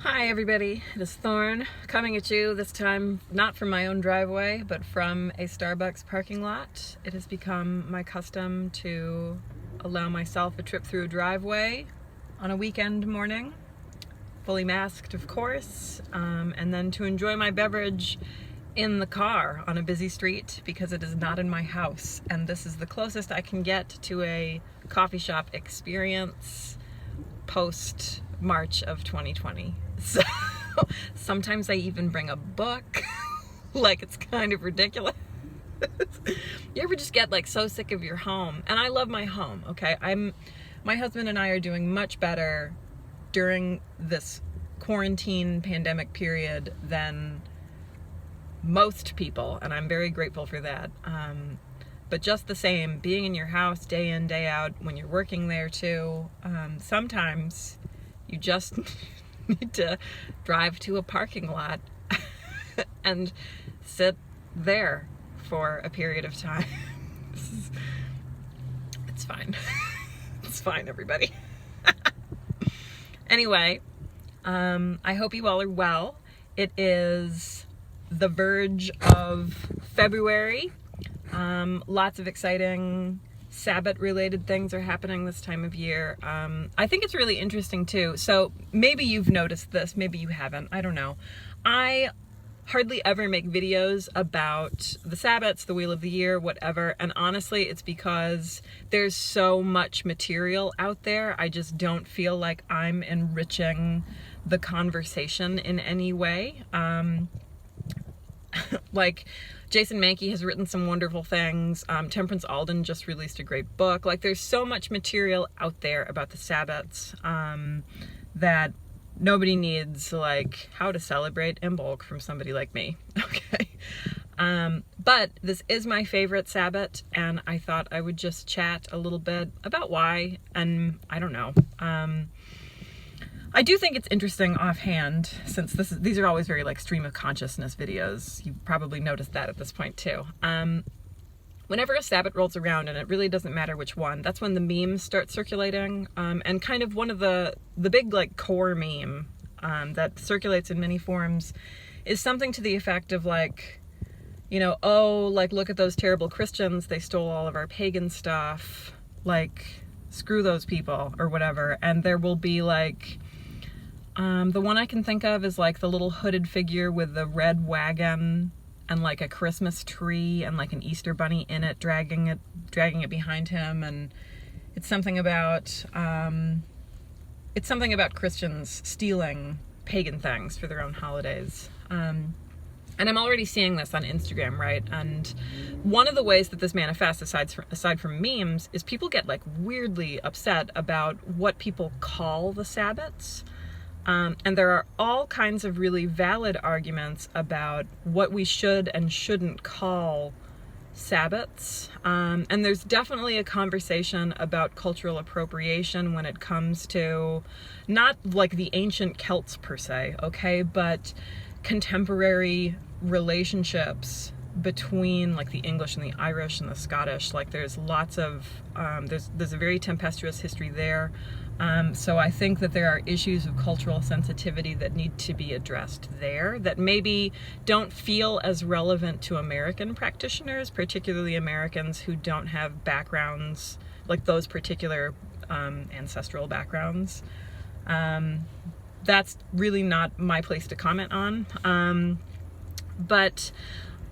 Hi everybody, it is Thorn coming at you this time not from my own driveway but from a Starbucks parking lot. It has become my custom to allow myself a trip through a driveway on a weekend morning, fully masked of course, and then to enjoy my beverage in the car on a busy street because it is not in my house, and this is the closest I can get to a coffee shop experience post March of 2020. So sometimes I even bring a book. Like, it's kind of ridiculous. You ever just get like so sick of your home? And I love my home, okay? My husband and I are doing much better during this quarantine pandemic period than most people, and I'm very grateful for that. But just the same, being in your house day in, day out, when you're working there too, sometimes you just need to drive to a parking lot and sit there for a period of time. It's fine. It's fine, everybody. Anyway, I hope you all are well. It is the verge of February. Lots of exciting Sabbat related things are happening this time of year. I think it's really interesting too. So maybe you've noticed this, maybe you haven't, I don't know. I hardly ever make videos about the Sabbats, the Wheel of the Year, whatever, and honestly it's because there's so much material out there. I just don't feel like I'm enriching the conversation in any way. Like, Jason Mankey has written some wonderful things. Temperance Alden just released a great book. Like, there's so much material out there about the Sabbats that nobody needs, like, how to celebrate Imbolc from somebody like me. Okay. But this is my favorite Sabbat, and I thought I would just chat a little bit about why, and I don't know. I do think it's interesting offhand, since these are always very like stream of consciousness videos. You probably noticed that at this point too. Whenever a Sabbat rolls around, and it really doesn't matter which one, that's when the memes start circulating. And kind of one of the big like core meme that circulates in many forms is something to the effect of like, you know, oh, like look at those terrible Christians, they stole all of our pagan stuff, like screw those people or whatever. And there will be like, the one I can think of is like the little hooded figure with the red wagon and like a Christmas tree and like an Easter bunny in it, dragging it behind him. And it's something about Christians stealing pagan things for their own holidays. And I'm already seeing this on Instagram, right? And one of the ways that this manifests, aside from memes, is people get like weirdly upset about what people call the Sabbats. And there are all kinds of really valid arguments about what we should and shouldn't call Sabbats. And there's definitely a conversation about cultural appropriation when it comes to not like the ancient Celts per se, okay, but contemporary relationships between like the English and the Irish and the Scottish. Like there's lots of, there's a very tempestuous history there. So I think that there are issues of cultural sensitivity that need to be addressed there that maybe don't feel as relevant to American practitioners, particularly Americans who don't have backgrounds, like those particular ancestral backgrounds. That's really not my place to comment on. But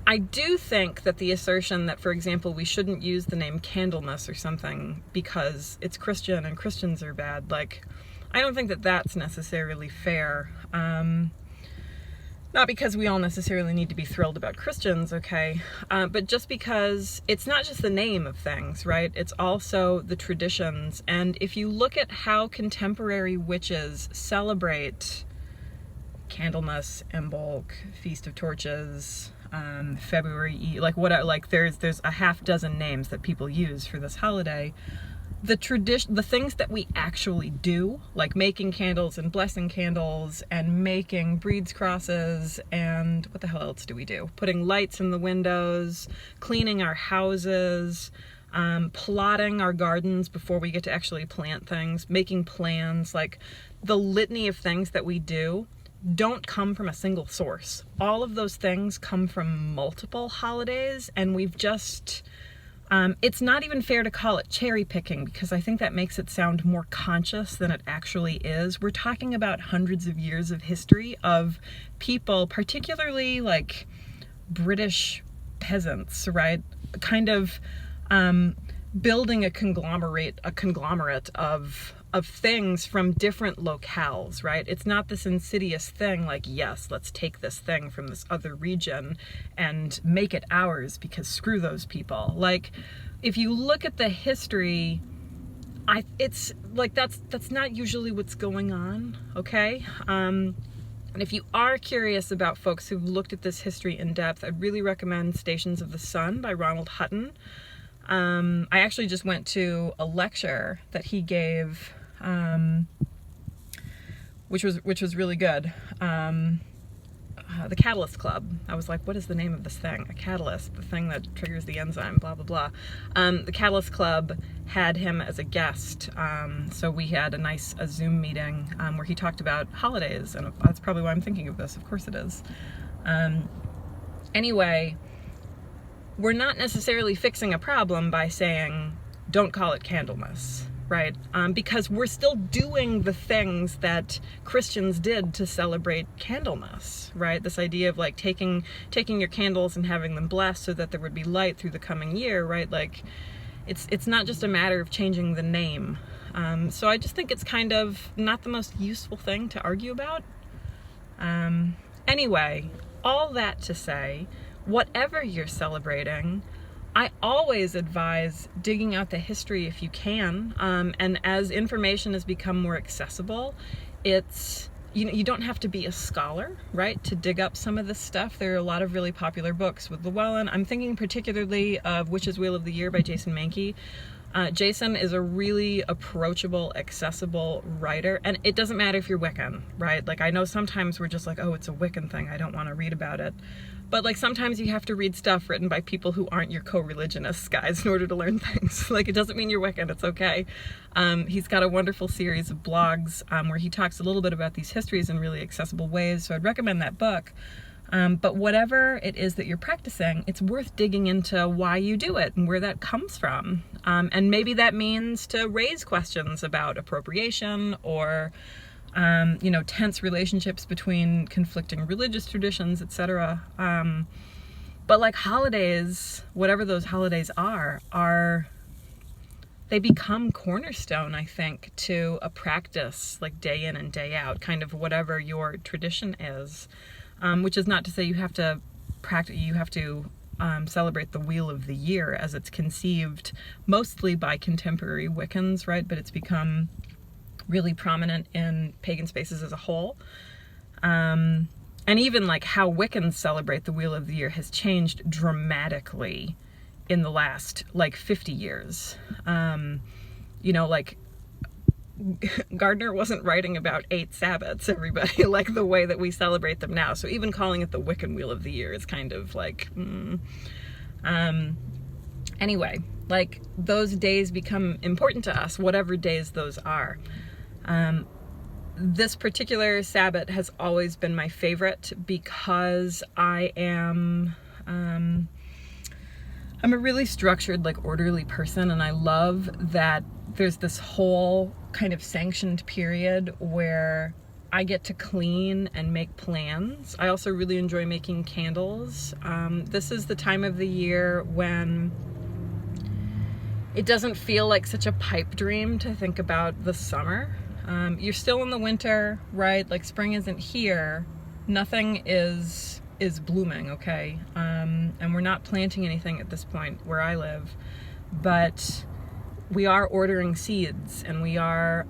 I do think that the assertion that, for example, we shouldn't use the name Candlemas or something because it's Christian and Christians are bad, like, I don't think that that's necessarily fair. Not because we all necessarily need to be thrilled about Christians, okay? But just because it's not just the name of things, right? It's also the traditions. And if you look at how contemporary witches celebrate Candlemas, Imbolc, Feast of Torches, February, like what, like there's a half dozen names that people use for this holiday. The things that we actually do, like making candles and blessing candles and making breeds crosses and what the hell else do we do? Putting lights in the windows, cleaning our houses, plotting our gardens before we get to actually plant things, making plans, like the litany of things that we do don't come from a single source. All of those things come from multiple holidays, and we've just, it's not even fair to call it cherry picking, because I think that makes it sound more conscious than it actually is. We're talking about hundreds of years of history of people, particularly like British peasants, right? Kind of building a conglomerate of things from different locales, right? It's not this insidious thing like, yes, let's take this thing from this other region and make it ours because screw those people. Like, if you look at the history, it's like that's not usually what's going on, okay? And if you are curious about folks who've looked at this history in depth, I'd really recommend Stations of the Sun by Ronald Hutton. I actually just went to a lecture that he gave, which was really good. The Catalyst Club. I was like, what is the name of this thing? A catalyst, the thing that triggers the enzyme, blah, blah, blah. The Catalyst Club had him as a guest. So we had a Zoom meeting where he talked about holidays, and that's probably why I'm thinking of this. Of course it is. Anyway, we're not necessarily fixing a problem by saying, don't call it Candlemas, right? Because we're still doing the things that Christians did to celebrate Candlemas, right? This idea of like taking your candles and having them blessed so that there would be light through the coming year, right? Like, it's not just a matter of changing the name. So I just think it's kind of not the most useful thing to argue about. Anyway, all that to say, whatever you're celebrating, I always advise digging out the history if you can. And as information has become more accessible, it's, you don't have to be a scholar, right, to dig up some of this stuff. There are a lot of really popular books with Llewellyn. I'm thinking particularly of Witch's Wheel of the Year by Jason Mankey. Jason is a really approachable, accessible writer, and it doesn't matter if you're Wiccan, right? Like, I know sometimes we're just like, oh, it's a Wiccan thing, I don't want to read about it. But like, sometimes you have to read stuff written by people who aren't your co-religionists, guys, in order to learn things. Like, it doesn't mean you're Wiccan, it's okay. He's got a wonderful series of blogs where he talks a little bit about these histories in really accessible ways, so I'd recommend that book. But whatever it is that you're practicing, it's worth digging into why you do it and where that comes from. And maybe that means to raise questions about appropriation or, tense relationships between conflicting religious traditions, etc. But like, holidays, whatever those holidays are, they become cornerstone, I think, to a practice like day in and day out, kind of whatever your tradition is. Which is not to say you have to celebrate the Wheel of the Year as it's conceived mostly by contemporary Wiccans, right? But it's become really prominent in pagan spaces as a whole. And even like how Wiccans celebrate the Wheel of the Year has changed dramatically in the last like 50 years. Like, Gardner wasn't writing about 8 Sabbats, everybody, like the way that we celebrate them now. So even calling it the Wiccan Wheel of the Year is kind of like, Anyway, like, those days become important to us, whatever days those are. This particular Sabbat has always been my favorite because I'm a really structured, like, orderly person, and I love that there's this whole kind of sanctioned period where I get to clean and make plans. I also really enjoy making candles. This is the time of the year when it doesn't feel like such a pipe dream to think about the summer. You're still in the winter, right? Like, spring isn't here. Nothing is blooming, okay? And we're not planting anything at this point where I live, but we are ordering seeds, and we are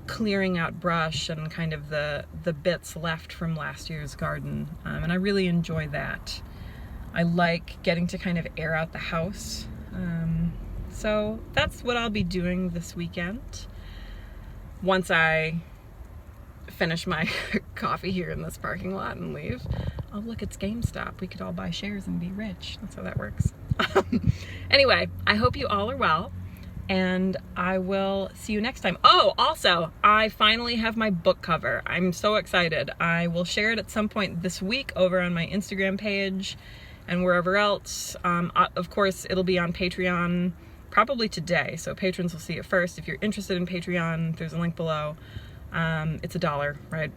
clearing out brush and kind of the bits left from last year's garden, and I really enjoy that. I like getting to kind of air out the house, so that's what I'll be doing this weekend once I finish my coffee here in this parking lot and leave. Oh, look, it's GameStop. We could all buy shares and be rich. That's how that works. Anyway, I hope you all are well. and I will see you next time. Oh, also, I finally have my book cover. I'm so excited. I will share it at some point this week over on my Instagram page and wherever else. Of course, it'll be on Patreon probably today, so patrons will see it first. If you're interested in Patreon, there's a link below. It's $1, right?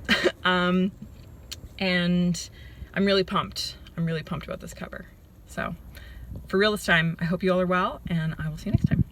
And I'm really pumped. I'm really pumped about this cover. So, for real this time, I hope you all are well, and I will see you next time.